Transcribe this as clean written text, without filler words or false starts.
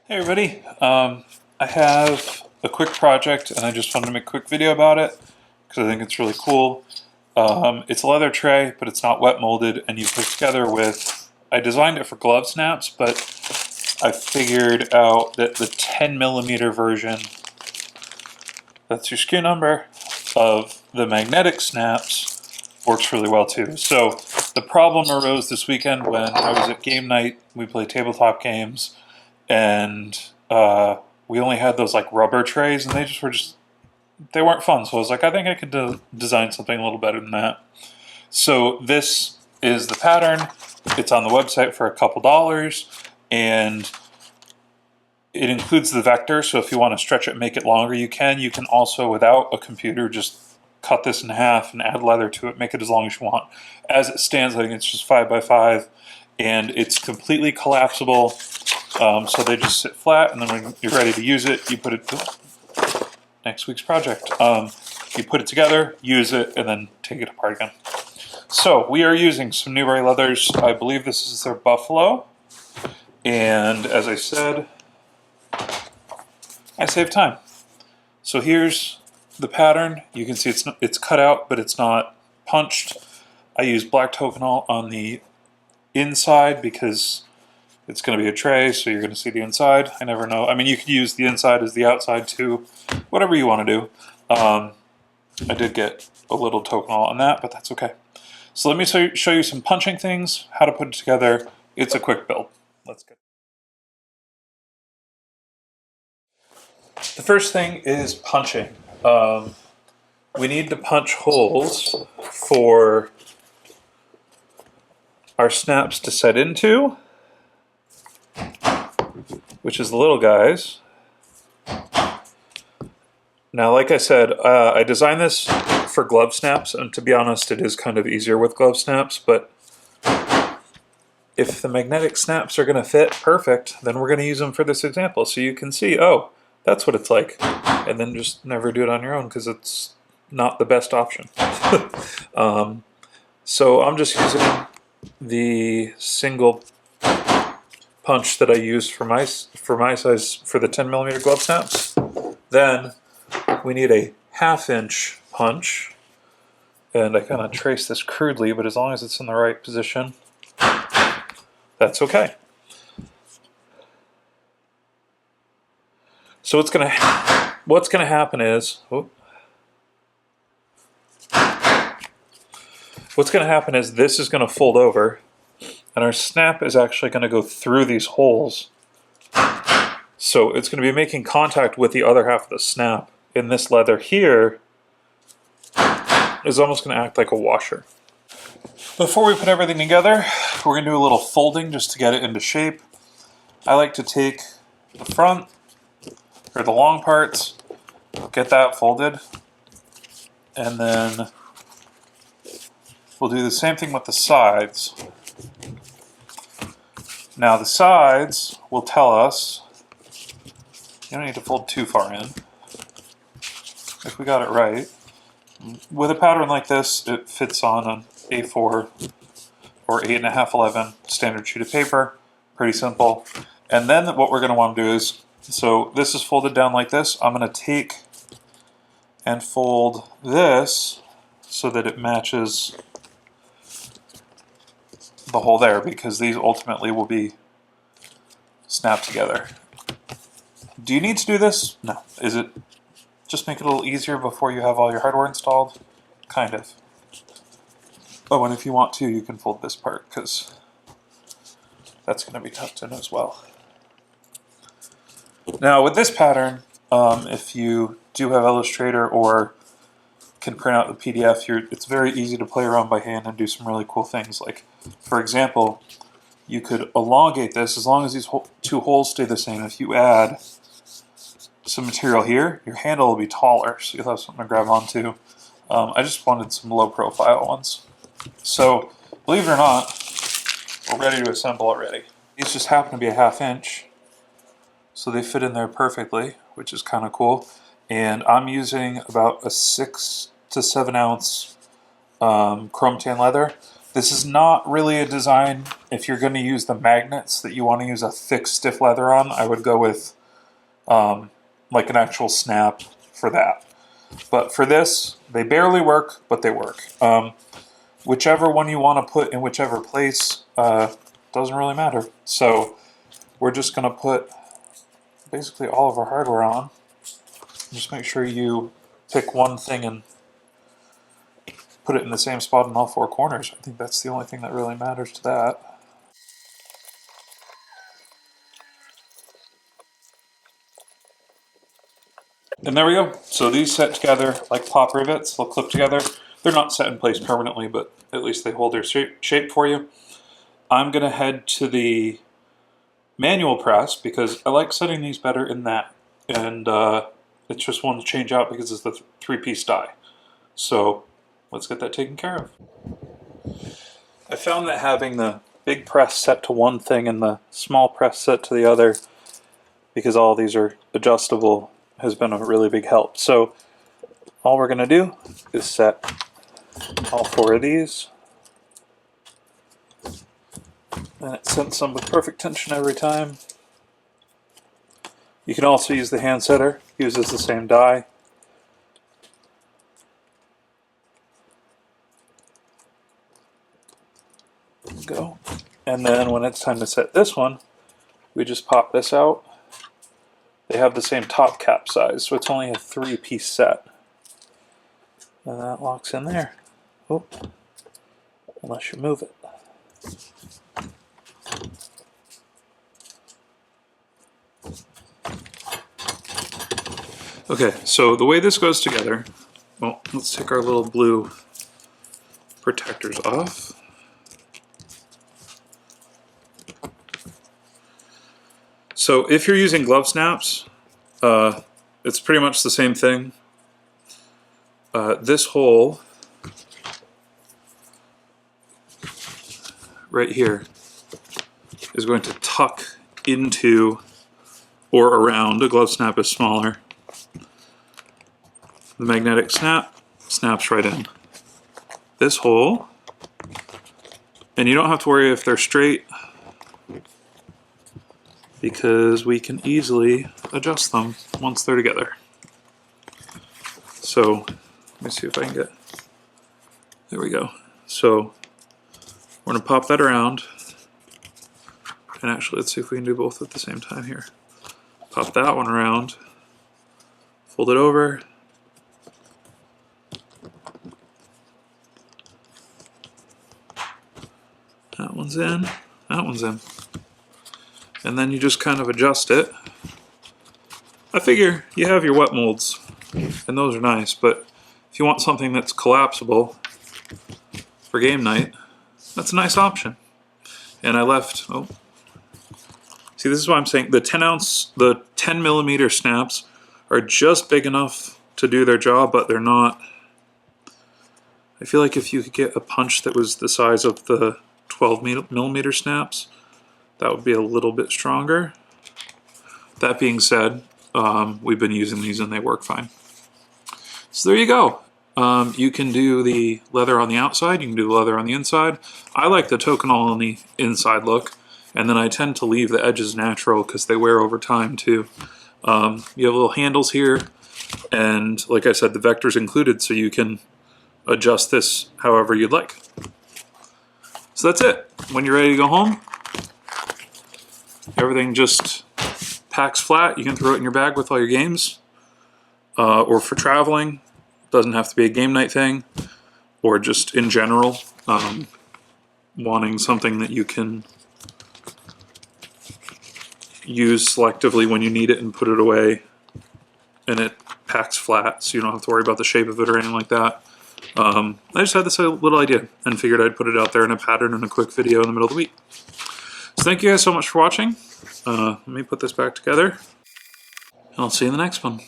Hey everybody, I have a quick project and I just wanted to make a quick video about it because I think it's really cool. It's a leather tray, but it's not wet molded, and you put it together with, I designed it for glove snaps, but I figured out that the 10mm version, that's your SKU number, of the magnetic snaps works really well too. So the problem arose this weekend when I was at game night. We played tabletop games, and we only had those like rubber trays, and they weren't fun. So I was like, I think I could design something a little better than that. So this is the pattern. It's on the website for a couple dollars, and it includes the vector. So if you want to stretch it and make it longer, you can. You can also, without a computer, just cut this in half and add leather to it, make it as long as you want. As it stands, I think it's just 5x5, and it's completely collapsible. So they just sit flat, and then when you're ready to use it, you put it to next week's project. You put it together, use it, and then take it apart again. So we are using some Newbury leathers. I believe this is their Buffalo, and as I said, I save time. So here's the pattern. You can see it's cut out, but it's not punched. I use black Toconol on the inside because it's going to be a tray, so you're going to see the inside. I never know. I mean, you could use the inside as the outside too, whatever you want to do. I did get a little Toconol on that, but that's okay. So let me show you some punching things, how to put it together. It's a quick build. Let's go. The first thing is punching. We need to punch holes for our snaps to set into, which is the little guys. Now, like I said, I designed this for glove snaps, and to be honest, it is kind of easier with glove snaps, but if the magnetic snaps are going to fit perfect, then we're going to use them for this example, so you can see, oh, that's what it's like, and then just never do it on your own because it's not the best option. So I'm just using the single punch that I used for my size for the 10mm glove snaps. Then we need a 1/2 inch punch, and I kind of trace this crudely, but as long as it's in the right position, that's okay. So what's gonna happen is, this is going to fold over, and our snap is actually going to go through these holes. So it's going to be making contact with the other half of the snap. And this leather here is almost going to act like a washer. Before we put everything together, we're going to do a little folding just to get it into shape. I like to take the front, or the long parts, get that folded, and then we'll do the same thing with the sides. Now the sides will tell us, you don't need to fold too far in, if we got it right. With a pattern like this, it fits on an A4 or 8.5/11 standard sheet of paper. Pretty simple. And then what we're going to want to do is, so this is folded down like this. I'm going to take and fold this so that it matches the hole there, because these ultimately will be snapped together. Do you need to do this? No. Is it just make it a little easier before you have all your hardware installed? Kind of. Oh, and if you want to, you can fold this part, because that's going to be tucked in as well. Now with this pattern, if you do have Illustrator or can print out the PDF, it's very easy to play around by hand and do some really cool things. Like, for example, you could elongate this as long as these two holes stay the same. If you add some material here, your handle will be taller, so you'll have something to grab onto. I just wanted some low profile ones. So, believe it or not, we're ready to assemble already. These just happen to be a 1/2 inch, so they fit in there perfectly, which is kind of cool. And I'm using about a 6 to 7 ounce chrome tan leather. This is not really a design. If you're going to use the magnets that you want to use a thick, stiff leather on, I would go with like an actual snap for that. But for this, they barely work, but they work. Whichever one you want to put in whichever place doesn't really matter. So we're just going to put basically all of our hardware on. Just make sure you pick one thing and put it in the same spot in all four corners. I think that's the only thing that really matters to that. And there we go. So these set together like pop rivets. They'll clip together. They're not set in place permanently, but at least they hold their shape for you. I'm going to head to the manual press because I like setting these better in that. And it's just one to change out because it's the three-piece die. So let's get that taken care of. I found that having the big press set to one thing and the small press set to the other, because all these are adjustable, has been a really big help. So all we're going to do is set all four of these. And it sets them with perfect tension every time. You can also use the hand setter, uses the same die. Go. And then when it's time to set this one, we just pop this out. They have the same top cap size, so it's only a three-piece set. And that locks in there. Oh, unless you move it. Okay, so the way this goes together, well, let's take our little blue protectors off. So if you're using glove snaps, it's pretty much the same thing. This hole right here is going to tuck into or around. A glove snap is smaller. The magnetic snap snaps right in. This hole, and you don't have to worry if they're straight, because we can easily adjust them once they're together. So let me see if I can get, there we go. So we're gonna pop that around, and actually let's see if we can do both at the same time here. Pop that one around, fold it over, that one's in, that one's in. And then you just kind of adjust it. I figure you have your wet molds, and those are nice, but if you want something that's collapsible for game night, that's a nice option. And I left, oh, see, this is what I'm saying. The 10 millimeter snaps are just big enough to do their job, but they're not. I feel like if you could get a punch that was the size of the 12 millimeter snaps, that would be a little bit stronger. That being said, we've been using these and they work fine. So there you go. You can do the leather on the outside, you can do the leather on the inside. I like the tokenol on the inside look, and then I tend to leave the edges natural because they wear over time too. You have little handles here, and like I said, the vector's included, so you can adjust this however you'd like. So that's it. When you're ready to go home, everything just packs flat. You can throw it in your bag with all your games, or for traveling. Doesn't have to be a game night thing, or just in general, wanting something that you can use selectively when you need it and put it away, and it packs flat, so you don't have to worry about the shape of it or anything like that. I just had this little idea and figured I'd put it out there in a pattern in a quick video in the middle of the week. So thank you guys so much for watching. Let me put this back together, and I'll see you in the next one.